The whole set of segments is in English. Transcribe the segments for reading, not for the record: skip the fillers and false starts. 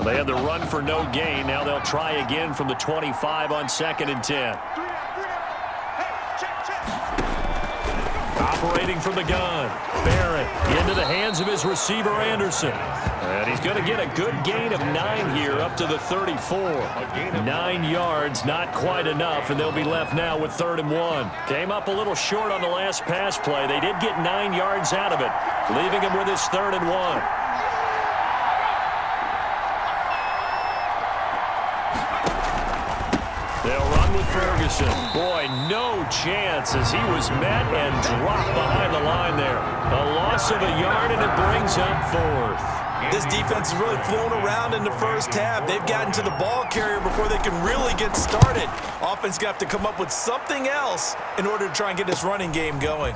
They had the run for no gain. Now they'll try again from the 25 on 2nd and 10. Operating from the gun. Barrett into the hands of his receiver, Anderson. And he's going to get a good gain of 9 here up to the 34. 9 yards, not quite enough, and they'll be left now with 3rd and 1. Came up a little short on the last pass play. They did get 9 yards out of it, leaving him with his 3rd and 1. They'll run with Ferguson. Boy, no chance as he was met and dropped behind the line there. A loss of a yard, and it brings up 4th. This defense has really flown around in the first half. They've gotten to the ball carrier before they can really get started. Offense going to have to come up with something else in order to try and get this running game going.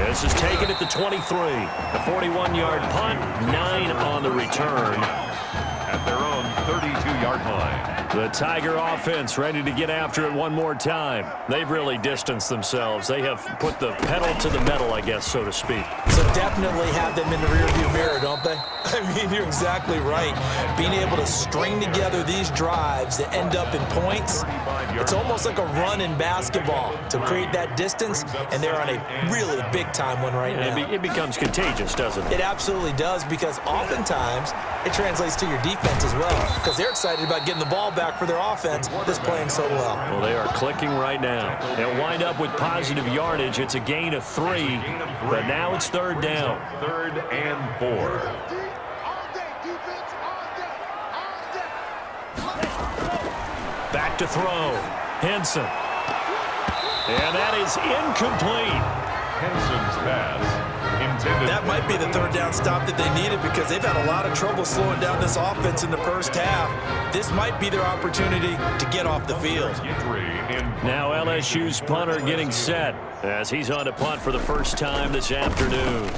This is taken at the 23. A 41-yard punt, 9 on the return. At their own 32-yard line. The Tiger offense ready to get after it one more time. They've really distanced themselves. They have put the pedal to the metal, I guess, so to speak. So definitely have them in the rearview mirror, don't they? I mean, you're exactly right. Being able to string together these drives that end up in points, it's almost like a run in basketball to create that distance, and they're on a really big-time one right now. It becomes contagious, doesn't it? It absolutely does, because oftentimes it translates to your defense as well, because they're excited about getting the ball back for their offense that's playing so well. Well, they are clicking right now. They'll wind up with positive yardage. It's a gain of 3, but now it's 3rd down. 3rd and 4. Back to throw. Henson. And that is incomplete. Henson's pass. That might be the 3rd down stop that they needed, because they've had a lot of trouble slowing down this offense in the first half. This might be their opportunity to get off the field. Now LSU's punter getting set as he's on to punt for the first time this afternoon.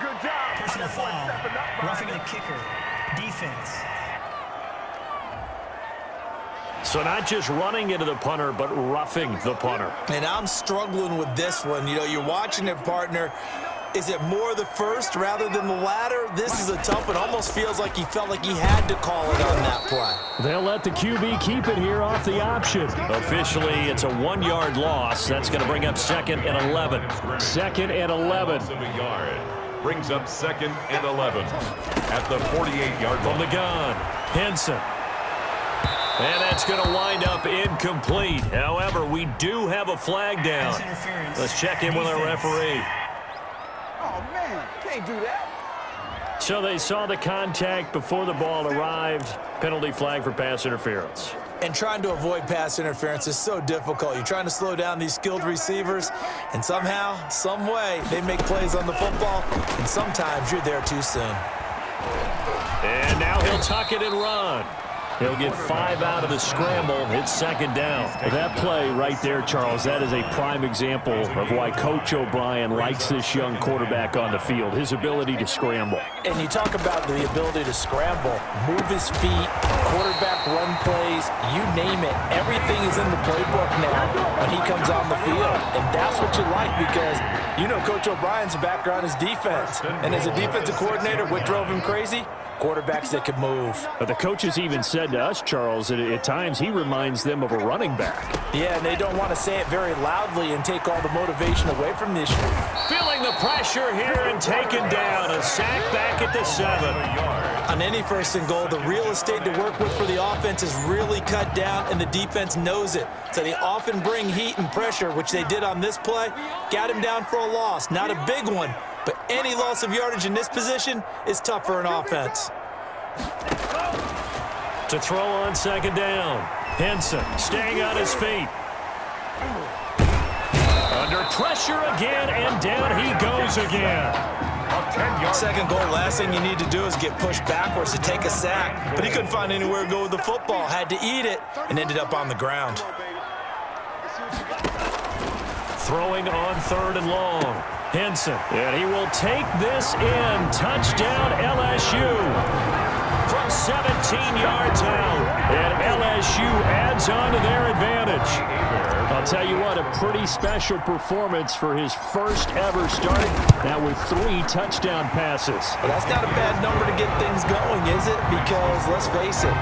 Good job. Personal foul. Roughing the kicker. Defense. So not just running into the punter, but roughing the punter. And I'm struggling with this one. You know, you're watching it, partner. Is it more the first rather than the latter? This is a tough one. Almost feels like he felt like he had to call it on that play. They'll let the QB keep it here off the option. Officially, it's a 1-yard loss. That's going to bring up 2nd and 11. 2nd and 11. Brings up 2nd and 11 at the 48-yard line. From the gun, Henson. And that's going to wind up incomplete. However, we do have a flag down. Let's check in with our referee. Oh, man, can't do that. So they saw the contact before the ball arrived. Penalty flag for pass interference. And trying to avoid pass interference is so difficult. You're trying to slow down these skilled receivers, and somehow, some way, they make plays on the football, and sometimes you're there too soon. And now he'll tuck it and run. He'll get 5 out of the scramble. It's 2nd down. That play right there, Charles, that is a prime example of why Coach O'Brien likes this young quarterback on the field, his ability to scramble. And you talk about the ability to scramble, move his feet, quarterback run plays, you name it. Everything is in the playbook now when he comes on the field. And that's what you like, because you know Coach O'Brien's background is defense. And as a defensive coordinator, what drove him crazy? Quarterbacks that could move. But the coaches even said to us, Charles, that at times he reminds them of a running back. Yeah, and they don't want to say it very loudly and take all the motivation away from this. Feeling the pressure here and taken down. A sack back at the 7. On any 1st and goal, the real estate to work with for the offense is really cut down, and the defense knows it. So they often bring heat and pressure, which they did on this play. Got him down for a loss. Not a big one, but any loss of yardage in this position is tough for an offense. To throw on 2nd down. Henson staying on his feet. Under pressure again, and down he goes again. 2nd goal, last thing you need to do is get pushed backwards to take a sack. But he couldn't find anywhere to go with the football. Had to eat it and ended up on the ground. Throwing on 3rd and long. Henson, and he will take this in. Touchdown LSU. From 17 yards out, and LSU adds on to their advantage. I'll tell you what, a pretty special performance for his first ever start. Now with 3 touchdown passes. Well, that's not a bad number to get things going, is it? Because, let's face it,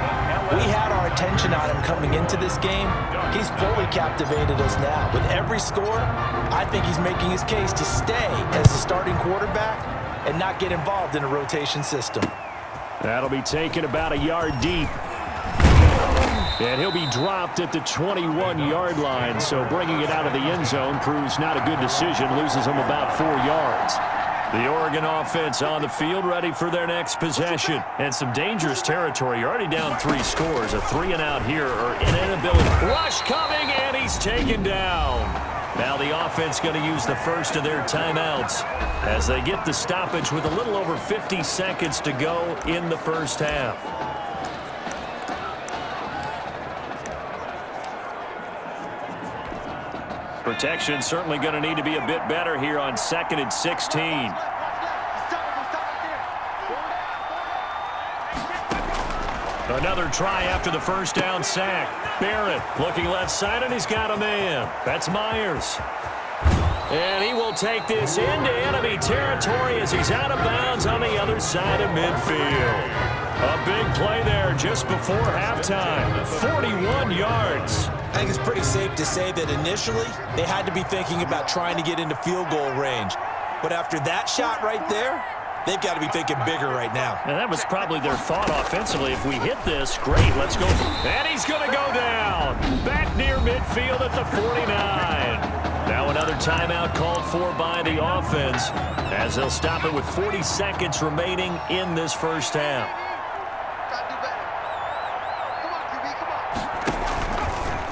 we had our attention on him coming into this game. He's fully captivated us now. With every score, I think he's making his case to stay as the starting quarterback and not get involved in a rotation system. That'll be taken about a yard deep. And he'll be dropped at the 21-yard line, so bringing it out of the end zone proves not a good decision, loses him about 4 yards. The Oregon offense on the field ready for their next possession. And some dangerous territory. You're already down 3 scores. A 3-and-out here or an inability. Rush coming, and he's taken down. Now the offense going to use the first of their timeouts as they get the stoppage with a little over 50 seconds to go in the first half. Protection certainly going to need to be a bit better here on 2nd and 16. Another try after the first down sack. Barrett looking left side, and he's got a man. That's Myers. And he will take this into enemy territory as he's out of bounds on the other side of midfield. A big play there just before halftime. 41 yards. I think it's pretty safe to say that initially they had to be thinking about trying to get into field goal range. But after that shot right there, they've got to be thinking bigger right now. And that was probably their thought offensively. If we hit this, great, let's go. And he's going to go down. Back near midfield at the 49. Now another timeout called for by the offense as they'll stop it with 40 seconds remaining in this first half.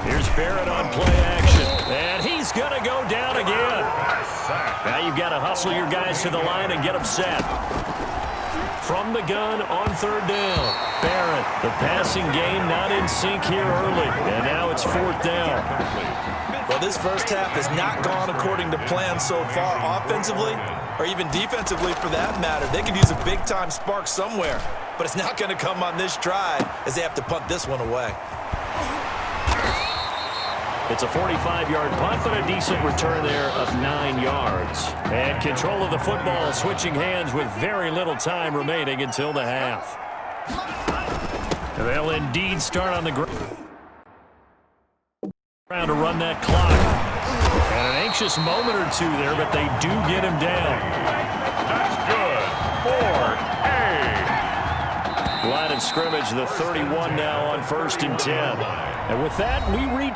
Here's Barrett on play action. And he's going to go down again. Now you've got to hustle your guys to the line and get them set. From the gun on 3rd down. Barrett, the passing game not in sync here early. And now it's 4th down. Well, this first half has not gone according to plan so far offensively or even defensively for that matter. They could use a big-time spark somewhere, but it's not going to come on this drive as they have to punt this one away. It's a 45-yard punt, but a decent return there of 9 yards. And control of the football switching hands with very little time remaining until the half. They'll indeed start on the ground to run that clock. And an anxious moment or two there, but they do get him down. That's good. 4A. Line of scrimmage, the 31 now on 1st and 10. And with that, we reach